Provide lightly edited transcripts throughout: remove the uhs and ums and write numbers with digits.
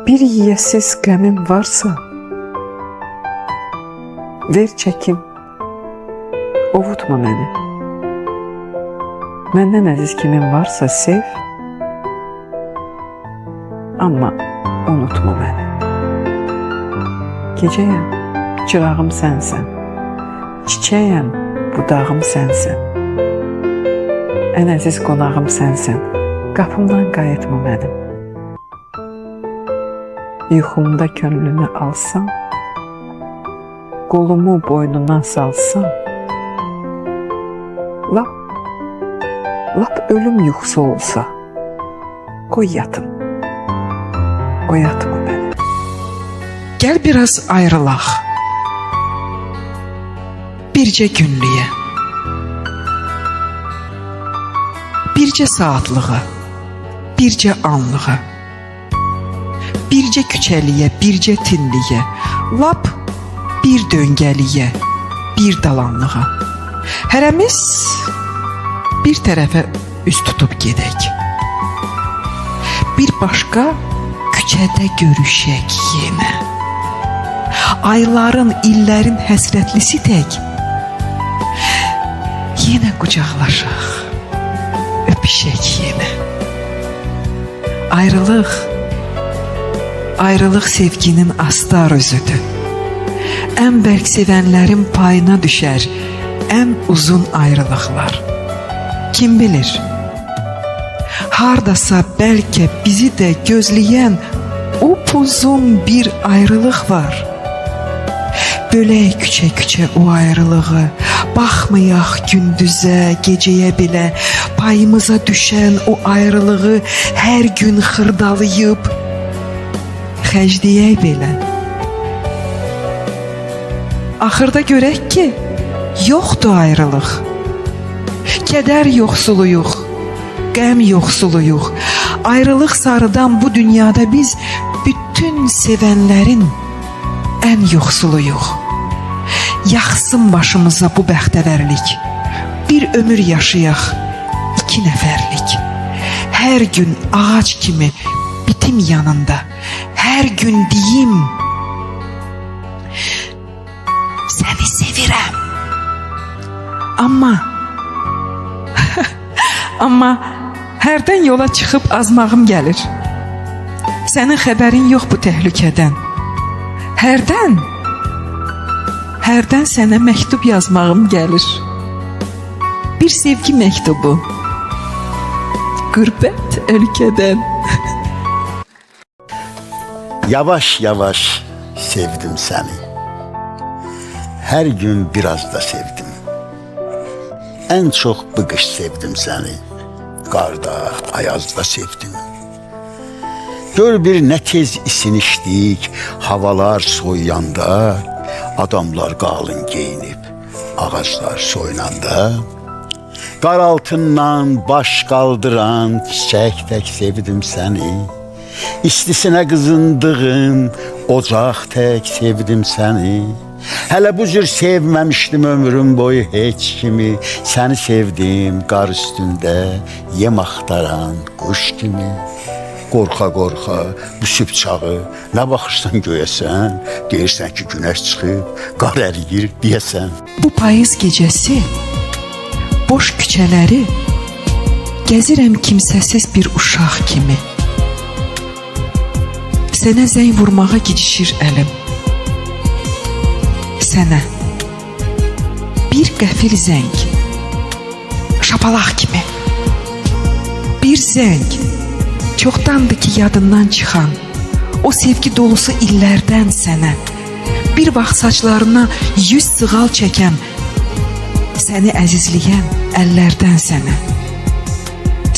Bir yiyəsiz qəmim varsa, ver çəkim, ovutma məni. Məndən əziz kimin varsa sev, amma unutma məni. Gecəyəm, çırağım sənsən, çiçəyəm, budağım sənsən. Ən əziz qonağım sənsən, qapımdan qayıtma mənim. Yuxumda könlünü alsam, qolumu boynuna salsam, lap ölüm yuxusu olsa, qoy yatım, oyatma məni. Gəl biraz ayrılaq, bircə günlüyə, bircə saatlığa, bircə anlığa, bircə küçəliyə, bircə tinliyə, lap bir döngəliyə, bir dalanlığa. Hərəmiz bir tərəfə üz tutub gedək. Bir başqa küçədə görüşək yenə. Ayların, illərin həsrətlisi tək yenə qucaqlaşaq, öpüşək yenə. Ayrılıq sevginin astar özüdür. Ən bərk sevənlərin payına düşər ən uzun ayrılıqlar. Kim bilir, hardasa bəlkə bizi də gözləyən upuzun bir ayrılıq var. Bölək küçə-küçə o ayrılığı, baxmayaq gündüzə, gecəyə belə, payımıza düşən o ayrılığı hər gün xırdalayıb, xərcləyək belə. Axırda görək ki, yoxdur ayrılıq. Kədər yoxsuluyuq, qəm yoxsuluyuq. Ayrılıq sarıdan bu dünyada biz bütün sevənlərin ən yoxsuluyuq. Yaxsın başımıza bu bəxtəvərlik. Bir ömür yaşayaq, 2 nəfərlik. Hər gün ağac kimi bitim yanında. Hər gün deyim, səni sevirəm. Amma hərdən yola çıxıb azmağım gəlir. Sənin xəbərin yox bu təhlükədən. Hərdən sənə məktub yazmağım gəlir. Bir sevgi məktubu. Qürbət ölkədən. Yavaş yavaş sevdim səni. Hər gün biraz da sevdim. Ən çox bu qış sevdim səni. Qarda, ayazda sevdim. Gör bir nə tez isinişdik, havalar soyuyanda, adamlar qalın geyinib, ağaclar soyunanda, qar altından baş qaldıran çiçək tək sevdim səni. İstisinə qızındığım ocaq tək sevdim səni. Hələ bu cür sevməmişdim ömrüm boyu heç kimi. Səni sevdim qar üstündə yem axtaran quş kimi. Qorxa-qorxa bu sübh çağı nə baxırsan göyəsən, deyirsən ki günəş çıxıb, qar əriyir deyəsən. Bu payız gecəsi boş küçələri gəzirəm kimsəsiz bir uşaq kimi. Sənə zəng vurmağa gecişir əlim. Sənə bir qəfil zəng, şapalaq kimi. Bir zəng, çoxdandır ki yadından çıxan, o sevgi dolusu illərdən sənə. Bir vaxt saçlarına 100 sığal çəkən, səni əzizləyən əllərdən sənə.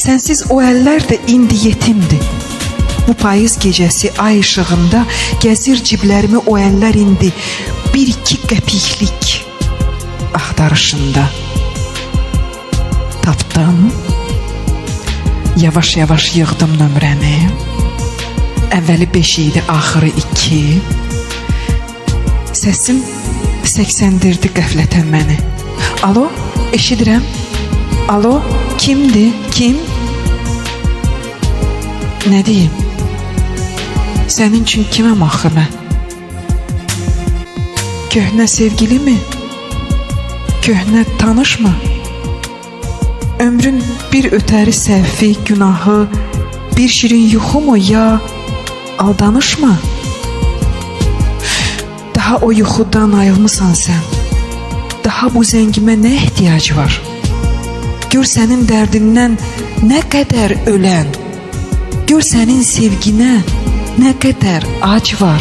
Sənsiz o əllər də indi yetimdir. Bu payız gecəsi ay işığında gəzir ciblərimi o əllər indi 1-2 qəpiklik axtarışında. Tapdım, yavaş-yavaş yığdım nömrəni. Əvvəli 5 idi, axırı 2. Səsim səksəndirdi qəflətən məni. Alo, eşidirəm. Alo, kimdir, kim? Nə deyim? Sənin üçün kiməm axı mən? Köhnə sevgili mi? Köhnə tanış mı? Ömrün bir ötəri səhvi, günahı, bir şirin yuxu mu ya aldanış mı? Daha o yuxudan ayılmısan sən. Daha bu zəngimə nə ehtiyac var? Gör sənin dərdindən nə qədər ölən, gör sənin sevginə nə qədər ac var.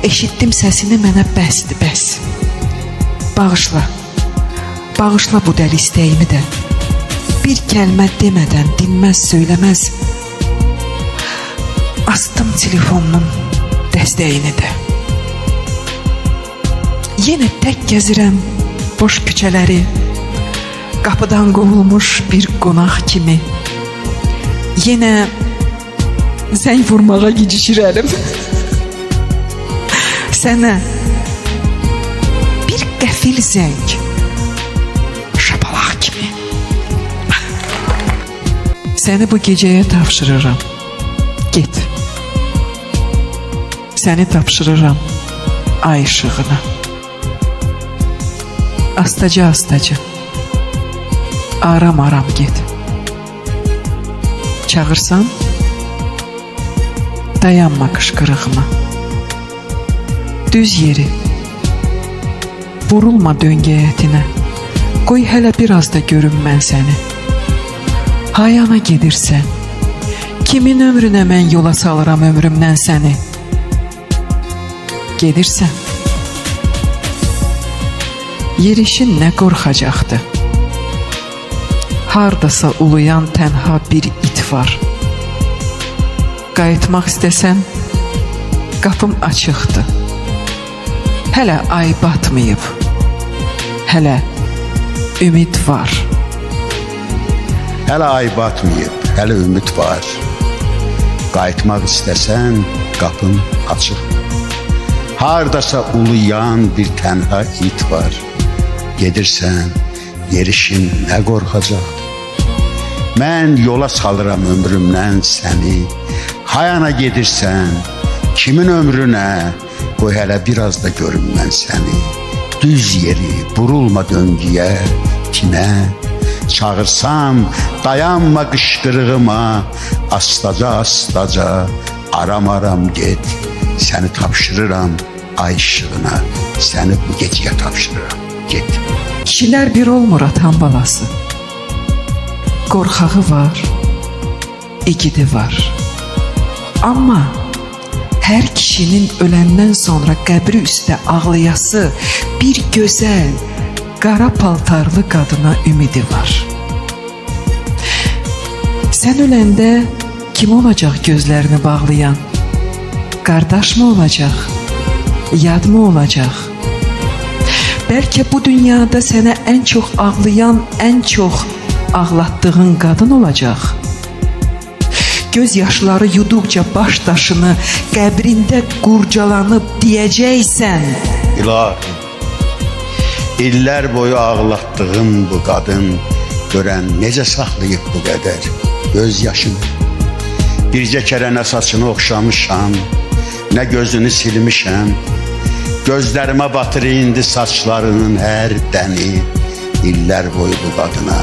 Eşitdim səsini, mənə bəsdir, bəs. Bağışla, bağışla bu dəli istəyimi də. Bir kəlmə demədən, dinməz, söyləməz, astım telefonunun dəstəyini də. Yenə tək gəzirəm boş küçələri, qapıdan qovulmuş bir qonaq kimi. Yenə zəng vurmağa gecişirəm. Sənə bir qəfil zəng, şapalaq kimi. Səni bu gecəyə tapşırıram. Get. Səni tapşırıram ay işığına. Astaca, aram get. Çağırsan, dayanma qışqırığıma. Düz yeri, vurulma döngəyətinə. Qoy hələ biraz da görüm mən səni. Hayana gedirsən, kimin ömrünə mən yola salıram ömrümdən səni? Gedirsən, yerişin nə qorxacaqdı? Hardasa uluyan tənha bir it var. Qayıtmaq istəsən, qapım açıqdır. Hələ ay batmayıb, hələ ümid var. Hələ ay batmayıb, hələ ümid var. Qayıtmaq istəsən, qapın açıq. Hardasa uluyan bir tənha it var. Gedirsən, yerişin nə qorxacaq? Mən yola salıram ömrümdən səni. Hayana gedirsən, kimin ömrünə? Qoy hələ biraz da görüm mən səni. Düz yeri, vurulma döngüyə, kinə. Çağırsam, dayanma qışqırığıma. Astaca, aram get. Səni tapşırıram ay işığına. Səni bu gecəyə tapşırıram, get. Kişilər bir olmur atan balası. Qorxağı var, igidi var. Amma hər kişinin öləndən sonra qəbri üstə ağlayası bir gözəl, qara paltarlı qadına ümidi var. Sən öləndə kim olacaq gözlərini bağlayan? Qardaş mı olacaq? Yad mı olacaq? Bəlkə bu dünyada sənə ən çox ağlayan, ən çox ağlatdığın qadın olacaq. Göz yaşları yuduqca baş daşını qəbrində qurcalanıb deyəcəksən. İlahi, illər boyu ağlatdığım bu qadın görən necə saxlayıb bu qədər göz yaşını. Bircə kərə nə saçını oxşamışam, nə gözünü silmişəm. Gözlərimə batır indi saçlarının hər dəni. İllər boyu bu qadına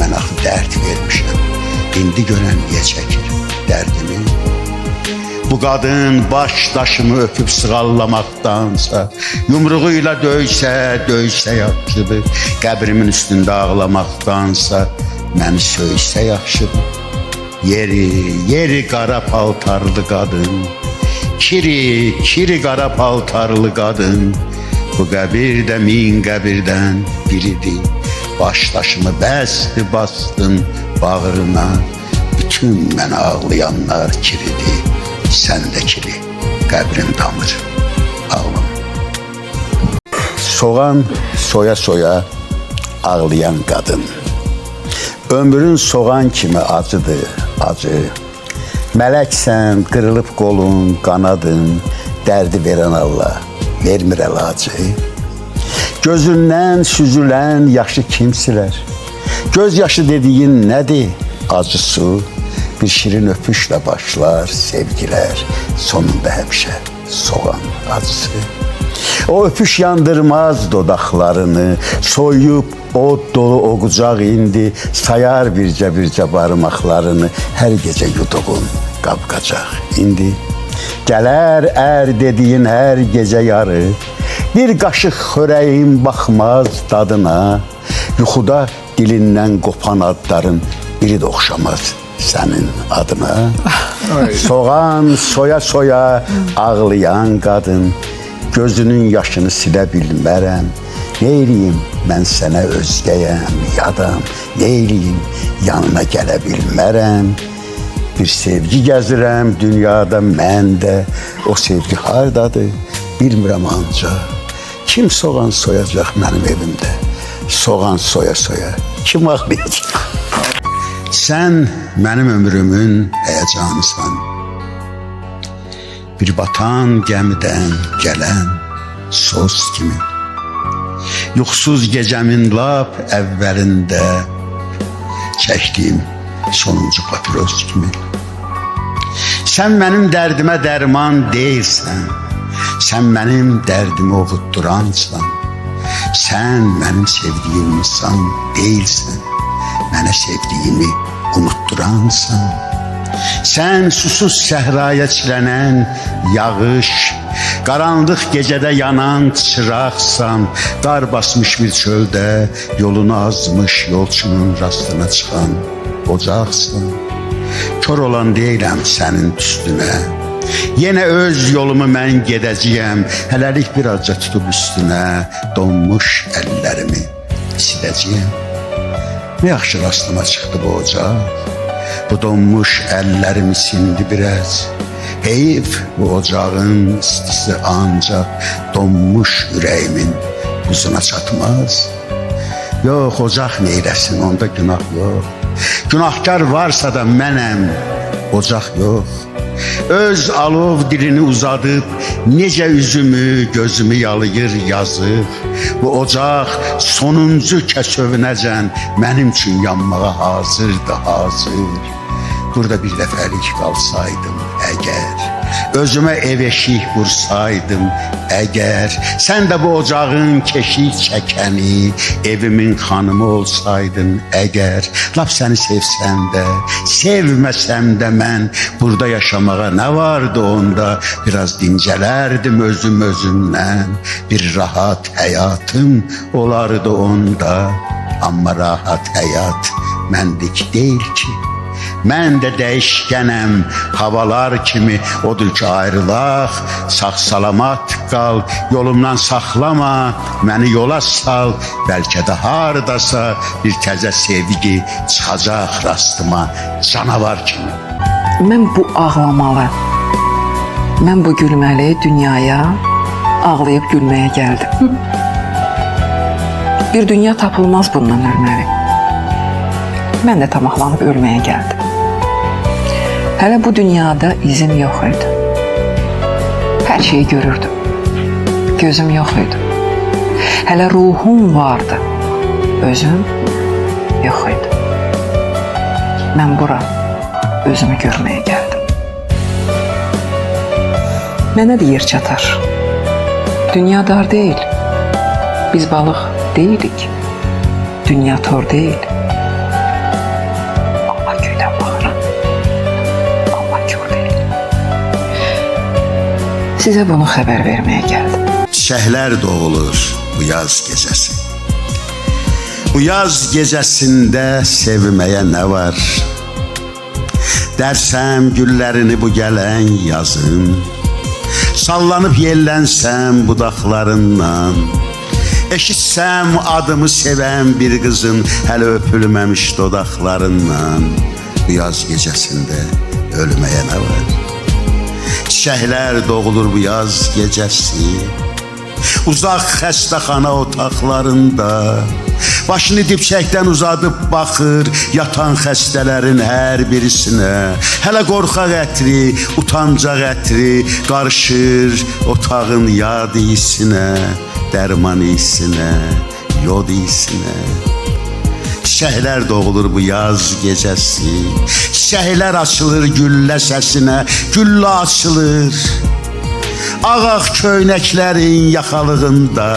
mən axı dərd vermişəm. İndi görən niyə çəkir dərdimi? Bu qadın baş daşımı öpüb sığallamaqdansa, yumruğuyla döysə yaxşıdır. Qəbrimin üstündə ağlamaqdansa, məni söysə yaxşıdır. Yeri qara paltarlı qadın, kiri qara paltarlı qadın. Bu qəbir də min qəbirdən biridir. Baş daşımı bastın bağrına. Bütün mən ağlayanlar kiridir. Sən də kiri, qəbrin damır, ağlam. Soğan soya ağlayan qadın. Ömrün soğan kimi acıdır, acı. Mələksən, qırılıb qolun, qanadın. Dərdi verən Allah vermir əlacı. Gözündən süzülən yaşı kim silər? Göz yaşı dediyin nədir? Acı su. Bir şirin öpüşle başlar sevgiler, sonunda hemşe soğan acısı. O öpüş yandırmaz dodaklarını, soyup o dolu o kucak indi, sayar birce barmaklarını, her gece yuduğun kapkacak indi. Gələr dediğin her gece yarı, bir kaşık xörəyin baxmaz dadına, yuxuda dilindən qopan adların biri de oxşamaz senin adına. Soğan soya soya ağlayan kadın, gözünün yaşını silə bilmərəm. Neyliyim mən sənə özgəyəm, yadam, neyliyim yanına gələ bilmərəm. Bir sevgi gəzirəm dünyada məndə, o sevgi hardadır bilmirəm ancaq. Kim soğan soyacaq mənim evimdə? Soğan soya soya kim ağlayacaq? Sən mənim ömrümün həyəcanısan. Bir batan gəmidən gələn söz kimi. Yuxusuz gecəmin lap əvvəlində çəkdiyim sonuncu papiros kimi. Sən mənim dərdimə dərman deyilsən. Sən mənim dərdimi ovutduransan. Sən mənim sevdiyim insan deyilsən. Mənə sevdiyimi unutduransan. Sən susuz səhraya çilənən yağış, qaranlıq gecədə yanan çıraqsan, qar basmış bir çöldə yolunu azmış yolçunun rastına çıxan ocaqsan. Kör olan deyiləm sənin üstünə, yenə öz yolumu mən gedəcəyəm, hələlik bir azca tutub üstünə donmuş əllərimi siləcəyəm. Ne yaxşı rastıma çıxdı bu ocaq, bu donmuş əllərimi sindi biraz. Heyif bu ocağın istisi ancaq donmuş ürəyimin buzuna çatmaz. Yox, ocaq neyləsin, onda günah yox. Günahkar varsa da mənəm, ocaq yox. Öz alov dilini uzadıb, necə üzümü, gözümü yalayır yazıq. Bu ocaq sonuncu kəsövünəcən mənim üçün yanmağa hazırdır, hazır. Burada bir dəfəlik qalsaydım əgər, özümə ev eşik vursaydım əgər, sən də bu ocağın keşik çəkəni, evimin xanımı olsaydın əgər, lap səni sevsəm də, sevməsəm də mən burada yaşamağa nə vardı onda, biraz dincələrdim özümdən, bir rahat həyatım olardı onda, amma rahat həyat məndik deyil ki. Mən də dəyişkənəm, havalar kimi, odur ki ayrılaq, sağ-salamat qal, yolumdan saxlama, məni yola sal, bəlkə də hardasa bir təzə sevgi çıxacaq rastıma, canavar kimi. Mən bu ağlamalı, mən bu gülməli dünyaya ağlayıb gülməyə gəldim. Bir dünya tapılmaz bundan ölməli. Mən də tamahlanıb ölməyə gəldim. Hələ bu dünyada izim yox idi. Hər şeyi görürdüm. Gözüm yox idi. Hələ ruhum vardı. Özüm yox idi. Mən bura özümü görməyə gəldim. Mənə də yer çatar. Dünya dar deyil. Biz balıq deyilik. Dünya tor deyil. Size bunu haber vermeye geldim. Çiçekler doğulur bu yaz gecesi. Bu yaz gecesinde sevmeye ne var? Dersem güllerini bu gelen yazın, sallanıp yellensem budaklarından, eşitsem adımı seven bir kızın hele öpülmemiş dodaklarından, bu yaz gecesinde ölmeye ne var? Çiçekler doğulur bu yaz gecesi, uzak xəstəxana otaqlarında, başını dipçəkdən uzadıb baxır yatan xəstələrin hər birisinə. Hələ qorxaq ətri, utancaq ətri qarışır otağın yad isinə, dərman isinə, yod isinə. Çiçəklər doğulur bu yaz gecəsi. Çiçəklər açılır güllə səsinə, güllə açılır. Ağaq köynəklərin yaxalığında,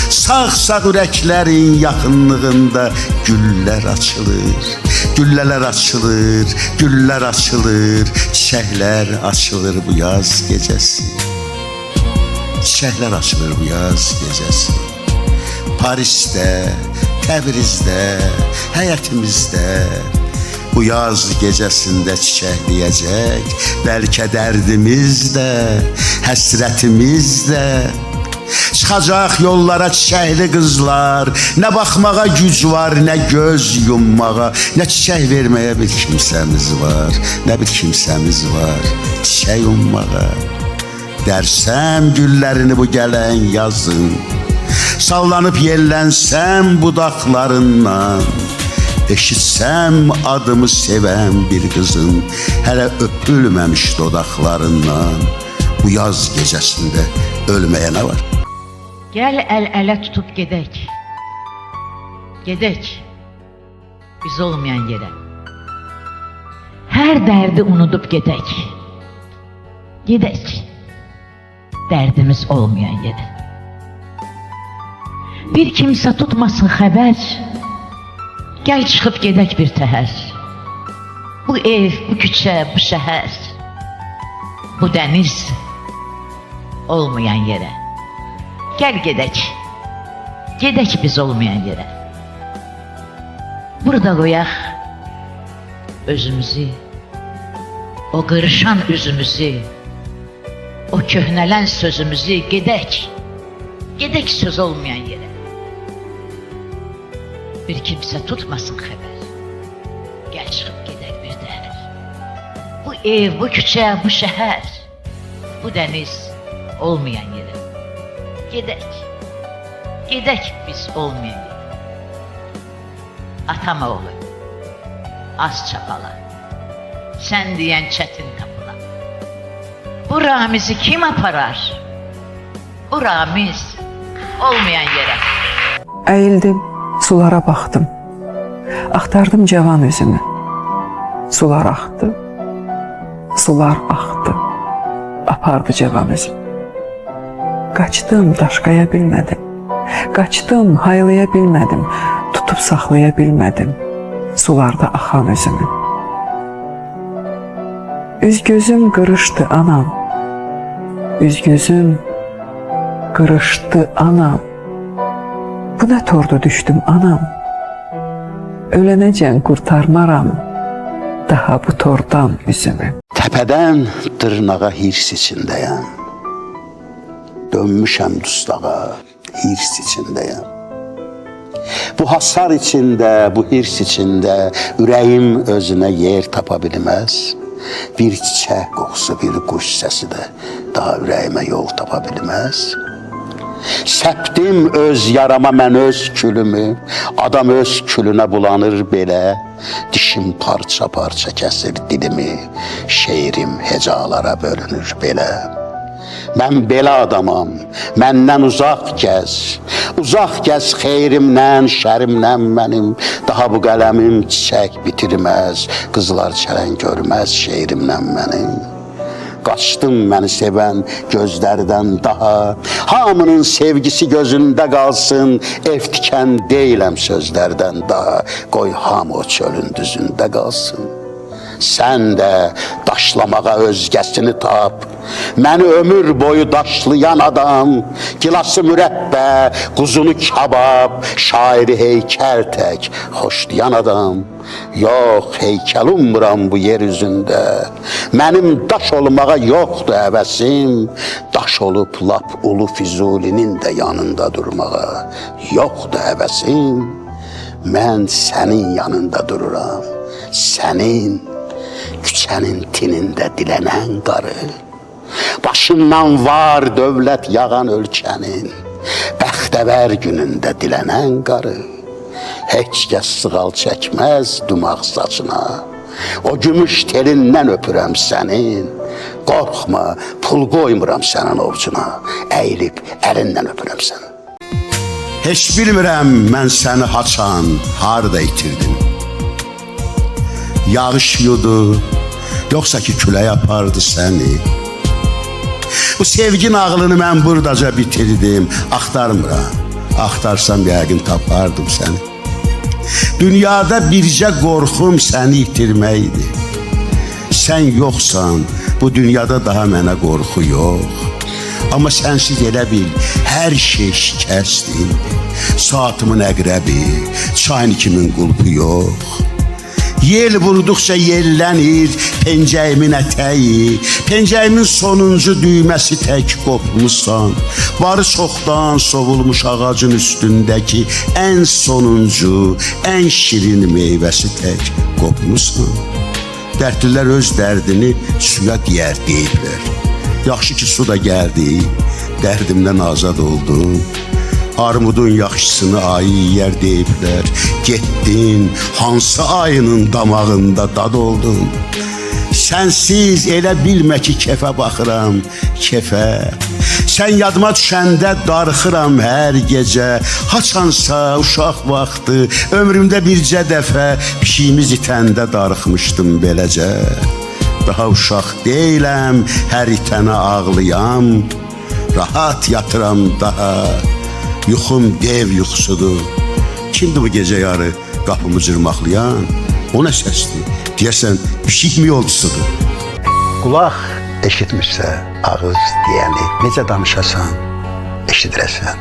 sağ-sağ ürəklərin yaxınlığında güllər açılır. Güllələr açılır, güllər açılır, çiçəklər açılır bu yaz gecəsi. Çiçəklər açılır bu yaz gecəsi. Parisdə, Təbrizdə, həyətimizdə bu yaz gecəsində çiçəkləyəcək. Bəlkə dərdimiz də, həsrətimiz də. Çıxacaq yollara çiçəkli qızlar. Nə baxmağa güc var, nə göz yummağa, nə çiçək verməyə bir kimsəmiz var, nə bir kimsəmiz var çiçək ummağa. Dərsəm güllərini bu gələn yazın, sallanıb yellənsəm budaqlarından, eşitsəm adımı sevən bir qızın hələ öpülməmiş dodaqlarından, bu yaz gecəsində ölməyə nə var? Gəl əl-ələ tutub gedək. Gedək biz olmayan yerə. Hər dərdi unudub gedək. Gedək dərdimiz olmayan yerə. Bir kimsə tutmasın xəbər. Gəl çıxıb gedək bir təhər. Bu ev, bu küçə, bu şəhər, bu dəniz olmayan yerə. Gəl gedək. Gedək biz olmayan yerə. Burada qoyaq özümüzü, o qırışan üzümüzü, o köhnələn sözümüzü. Gedək. Gedək söz olmayan yerə. Bir kimsə tutmasın xəbər. Gəl çıxıb gedək bir təhər. Bu ev, bu küçə, bu şəhər, bu dəniz olmayan yerə. Gedək. Gedək biz olmayan yerə. Atam oğlu, az çapala, sən deyən çətin tapıla. Bu Ramiz'i kim aparar? Bu Ramiz olmayan yerə. Əyildim, sulara baxdım. Axtardım cavan üzümü. Sular axdı, sular axdı. Apardı cavan üzümü. Qaçdım, daşqaya bilmədim. Qaçdım, haylaya bilmədim. Tutub saxlaya bilmədim sularda axan üzümü. Üz-gözüm qırışdı anam. Üz-gözüm qırışdı anam. Bu nə tordu düşdüm anam. Ölənəcən qurtarmaram daha bu tordan üzümü. Təpədən dırnağa hirs içindəyəm. Dönmüşəm dustağa, hirs içindəyəm. Bu hasar içində, bu hirs içində ürəyim özünə yer tapa bilməz. Bir çiçək qoxusu, bir quş səsi də daha ürəyimə yol tapa bilməz. Səpdim öz yarama mən öz külümü, adam öz külünə bulanır belə. Dişim parça-parça kəsir dilimi, şeirim hecalara bölünür belə. Mən belə adamam, məndən uzaq gəz. Uzaq gəz xeyrimdən, şərimdən mənim. Daha bu qələmim çiçək bitirməz, qızlar çələn görməz şeirimdən mənim. Qaçdım məni sevən gözlərdən daha. Hamının sevgisi gözündə qalsın, ev tikən deyiləm sözlərdən daha. Qoy hamı o çölün düzündə qalsın. Sən də daşlamağa özgəsini tap. Məni ömür boyu daşlayan adam, gilası mürəbbə, quzunu kabab, şairi heykəl tək xoşlayan adam. Yox, heykəl ummuram bu yer üzündə. Mənim daş olmağa yoxdur həvəsim. Daş olub lap Ulu Füzulinin də yanında durmağa yoxdur həvəsim. Mən sənin yanında dururam, sənin küçənin tinində dilənən qarı. Başından var dövlət yağan ölkənin, bəxtəvər günündə dilənən qarı. Heç kəs sığal çəkməz dumaq saçına, o gümüş telindən öpürəm sənin. Qorxma, pul qoymuram sənin ovcuna, əyilib əlindən öpürəm səni. Heç bilmirəm mən səni haçan, harda itirdim. Yağış yudu, yoxsa ki külək apardı səni. Bu sevgi nağlını mən buradaca bitirdim. Axtarmıram, axtarsam yəqin tapardım səni. Dünyada bircə qorxum səni itirməkdir. Sən yoxsan, bu dünyada daha mənə qorxu yox. Amma sənsiz elə bil, hər şey şikəstir. Saatımın əqrəbi, çaynikimin qulpu yox. Yel vurduqca yellənir pencəyimin ətəyi, pencəyimin sonuncu düyməsi tək qopmusan. Barı çoxdan sovulmuş ağacın üstündəki ən sonuncu, ən şirin meyvəsi tək qopmusan. Dərdlilər öz dərdini suya deyər deyiblər. Yaxşı ki su da gəldi, dərdimdən azad oldum. Armudun yaxşısını ayı yiyər deyiblər. Getdin, hansı ayının damağında dad oldun. Sənsiz elə bilmə ki kefə baxıram, kefə. Sən yadıma düşəndə darıxıram hər gecə. Haçansa uşaq vaxtı, ömrümdə bircə dəfə pişiyimiz itəndə darıxmışdım beləcə. Daha uşaq deyiləm, hər itənə ağlayam. Rahat yatıram daha. Yuxum dev yuxusudur. Kimdir bu gecə yarı qapımı cırmaqlayan? O nə səsdir? Deyəsən pişik mi yolcusudur? Qulaq eşitmirsə ağız deyəni necə danışasan, eşidirəsən.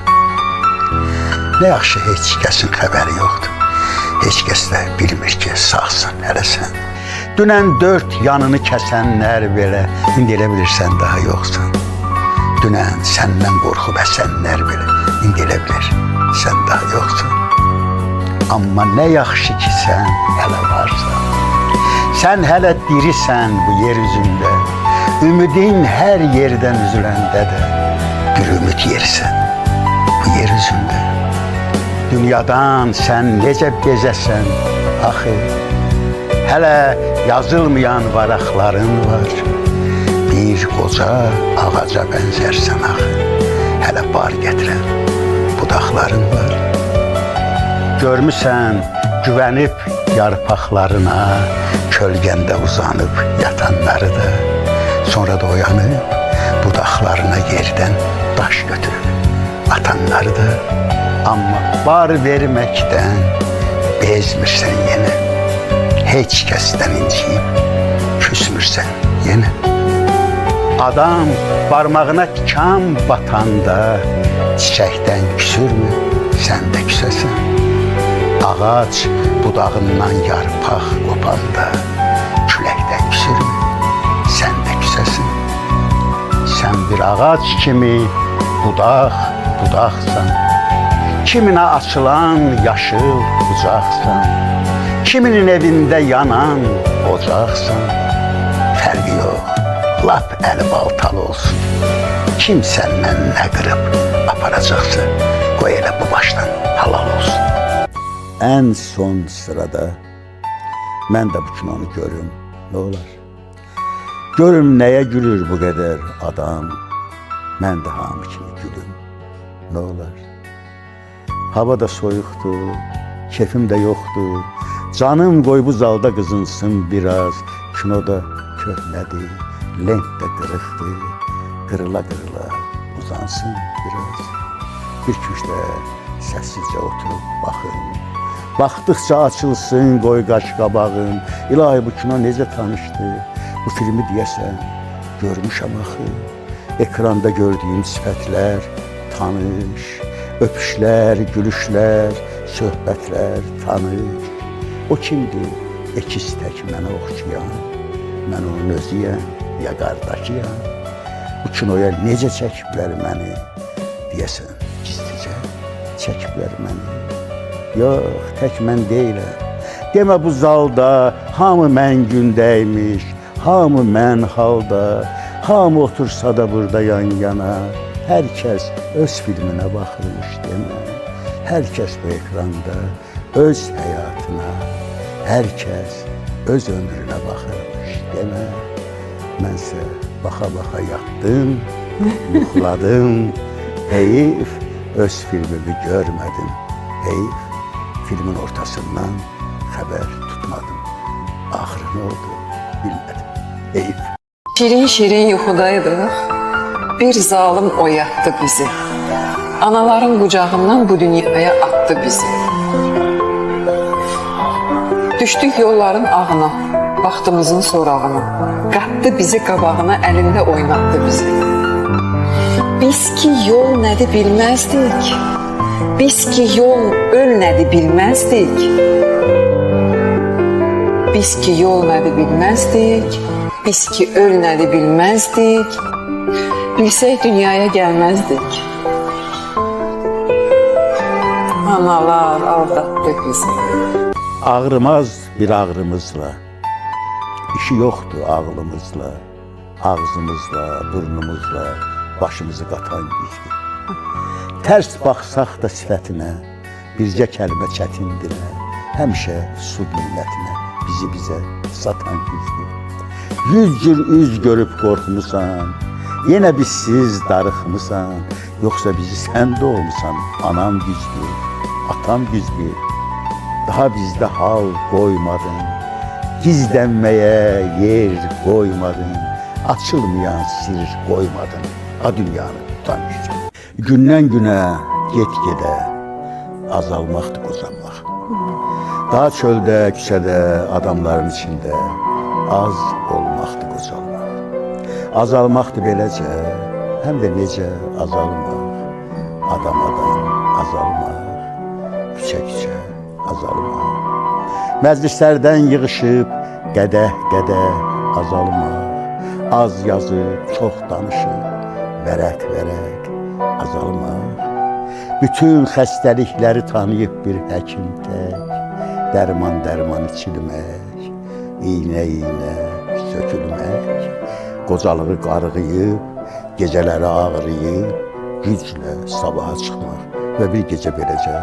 Nə yaxşı heç kəsin xəbəri yoxdur. Heç kəs də bilmir ki sağsan hələsən. Dünən 4 yanını kəsənlər belə, indi elə bilirsən daha yoxsan. Dünən səndən qorxub əsənlər belə, indi elə bilir sən daha yoxsan. Amma nə yaxşı ki sən hələ varsan. Sən hələ dirisən bu yer üzündə. Ümidin hər yerdən üzüləndə də bir ümid yersən bu yer üzündə. Dünyadan sən necə bezəsən axı. Hələ yazılmayan varaqların var. Bir qoca ağaca bənzərsən axı. Hələ bar gətirən budaqların var. Görmüsən güvənib yarpaqlarına, kölgəndə uzanıb yatanları da. Sonra da oyanıb budaqlarına yerdən daş götürüb atanları da. Amma bar verməkdən bezmirsən yenə. Heç kəsdən inciyib küsmürsən yenə. Adam barmağına tikan batanda çiçəkdən küsürmü, sən də küsəsən. Ağac budağından yarpaq qopanda küləkdən küsürmü, sən də küsəsən. Sən bir ağac kimi budaqsan. Kiminə açılan yaşıl bucaqsan. Kiminin evində yanan ocaqsan. Fərqi yox. Lap əli baltalı olsun. Kim səndən nə qırıb aparacaqsa, qoy elə bu başdan halal olsun. Ən son sırada mən də bu kinonu görüm, nə olar? Görüm nəyə gülür bu qədər adam, mən də hamı kimi gülüm, nə olar? Hava da soyuqdur, kefim də yoxdur, canım qoy bu zalda qızınsın biraz, kinoda köhnədir. Lenk də qırıqdır, qırıla-qırıla uzansın biraz. Bir küçdə səssizcə oturub baxın. Baxdıqca açılsın qoy qaş qabağın. İlahi bu kino necə tanışdı? Bu filmi deyəsən görmüşəm axı. Ekranda gördüyüm sifətlər tanış. Öpüşlər, gülüşlər, söhbətlər tanış. O kimdir? Əkiz tək mənə oxşayan. Mən onun özüyəm. Ya qardaşıyam, bu kinoya necə çəkiblər məni, deyəsən gizlicə çəkiblər məni. Yox, tək mən deyiləm, demə bu zalda hamı mən gündəymiş, hamı mən halda, hamı otursa da burada yan yana, hər kəs öz filminə baxırmış demə, hər kəs bu ekranda öz həyatına, hər kəs öz ömrünə baxırmış demə. Mənsə baxa-baxa yatdım, yuxladım, heyif öz filmimi görmedim. Heyif, filmin ortasından haber tutmadım. Ahırı ne oldu bilmedim. Heyif. Şirin şirin yuxudaydıq. Bir zalim oyatdı bizi. Anaların qucağından bu dünyaya attı bizi. Düşdük yolların ağına, vaxtımızın sorağına. Qatdı bizi qabağına, əlində oynatdı bizi. Biz ki yol nədir bilməzdik. Biz ki yol öl nədir bilməzdik. Biz ki yol nədir bilməzdik. Biz ki öl nədir bilməzdik. Bilsək dünyaya gəlməzdik. Analar aldatdı bizi. Ağrımaz bir ağrımızla, işi yoktu ağlımızla, ağzımızla, burnumuzla başımızı qatan güclü. Ters baxsaq da sifətinə, bircə kəlmə çətindirə, həmişə su qiymətinə bizi bizə satan güclü. 100 cür üz görüb qorxmusan, yenə bizsiz darıxmısan, yoxsa bizi sən doğmusan, anam güclü, atam güclü. Daha bizdə hal qoymadın, gizlənməyə yer qoymadın, açılmayan sir qoymadın, a dünyanı tutan gücü. Gündən günə, get-gedə azalmaqdır qozanmaq. Daha çöldə, küçədə, adamların içində az olmaqdır qocalmaq. Azalmaqdır beləcə, həm də necə azalmaq, adam-adam azalmaq, küçə-küçə azalmaq. Məclislərdən yığışıb qədəh-qədəh azalmaq. Az yazıb, çox danışıb, vərəq-vərəq azalmaq. Bütün xəstəlikləri tanıyıb bir həkim tək, dərman-dərman içilmək, iynə-iynə sökülmək, qocalığı qarğıyıb, gecələri ağrıyıb, güclə sabaha çıxmaq və bir gecə beləcə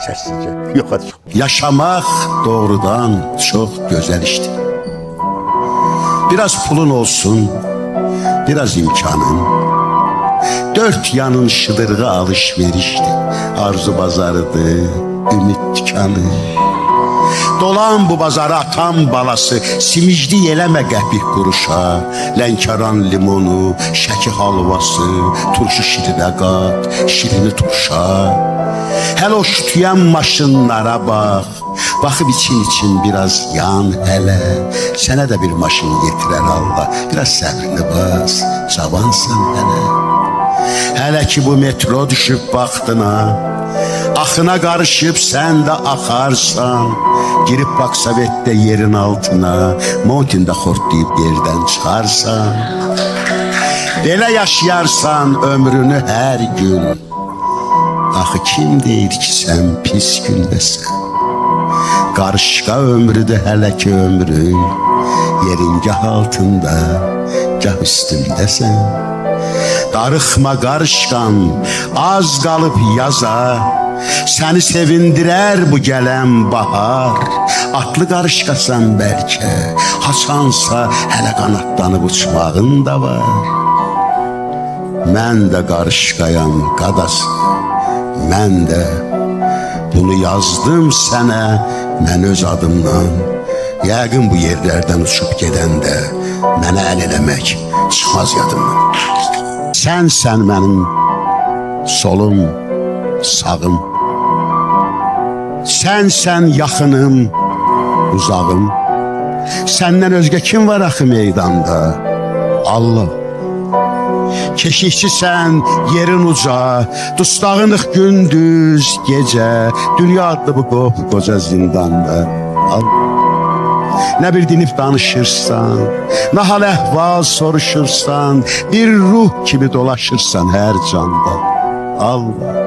səssizcə yoxa çıxmaq. Yaşamaq doğrudan çox gözəl işdir. Biraz pulun olsun, biraz imkanın, dört yanın şıdırğı alışverişti, arzu bazarıdır, ümit dükkanı. Dolan bu bazara atan balası, simicli yeləmə qəpik quruşa, Lənkəran limonu, şəki halvası, turşu şirinə qat, şirini turşa. Hələ o şütüyən maşınlara bax, baxıb için biraz yan hələ, sənə də bir maşın yetirər Allah, biraz səbrini bas, cavansan hələ. Hələ ki bu metro düşüb vaxtına, axına qarışıb sən də axarsan, girib bax Sovetdə yerin altına, Montində xortlayıb yerdən çıxarsan. Belə yaşayarsan ömrünü hər gün, axı kim deyir ki sən pis gündəsən? Qarışqa ömrüdür hələ ki ömrün, yerin gah altında, gah üstündəsən. Darıxma qarışqan, az qalıb yaza, səni sevindirər bu gələn bahar. Atlı qarışqasan bəlkə, haçansa hələ qanatlanıb uçmağın da var. Mən də qarışqayam qadası, mən də bunu yazdım sənə, mən öz adımdan. Yəqin bu yerlərdən uçub gedəndə mənə əl eləmək çıxmaz yadımdan. Sənsən mənim solum, sağım. Sənsən yaxınım, uzağım. Səndən özgə kim var axı meydanda? Allah. Keşikçisən yerin uca, dustağınıq gündüz, gecə, dünya adlı bu qoca zindanda. Allah. Nə bir dinib danışırsan, nə hal əhval soruşursan, bir ruh kimi dolaşırsan hər canda. Allah.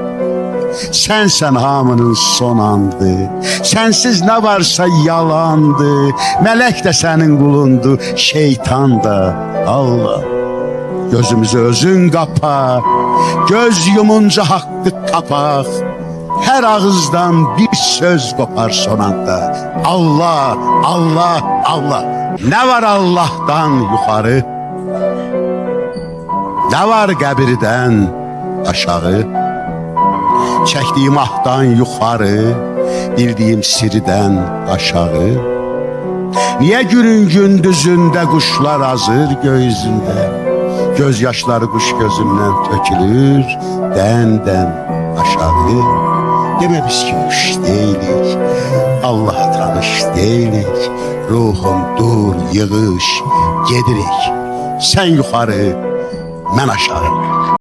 Sənsən hamının son andı, sənsiz nə varsa yalandı, mələk də sənin qulundu, şeytan da. Allah. Gözümüzü özün qapa, göz yumunca haqqı tapaq, hər ağızdan bir söz qopar son anda. Allah, Allah, Allah. Nə var Allahdan yuxarı? Nə var qəbirdən aşağı? çəkdiyim ahdan yuxarı, bildiyim sirdən aşağı. Niyə günün gündüzündə quşlar azır göğüzündə, göz yaşları quş gözündən tökülür dən-dən aşağı. Demə biz ki kuş deyilik, Allah tanış deyilik, ruhum dur, yığış, gedirik. Sən yuxarı, mən aşağı.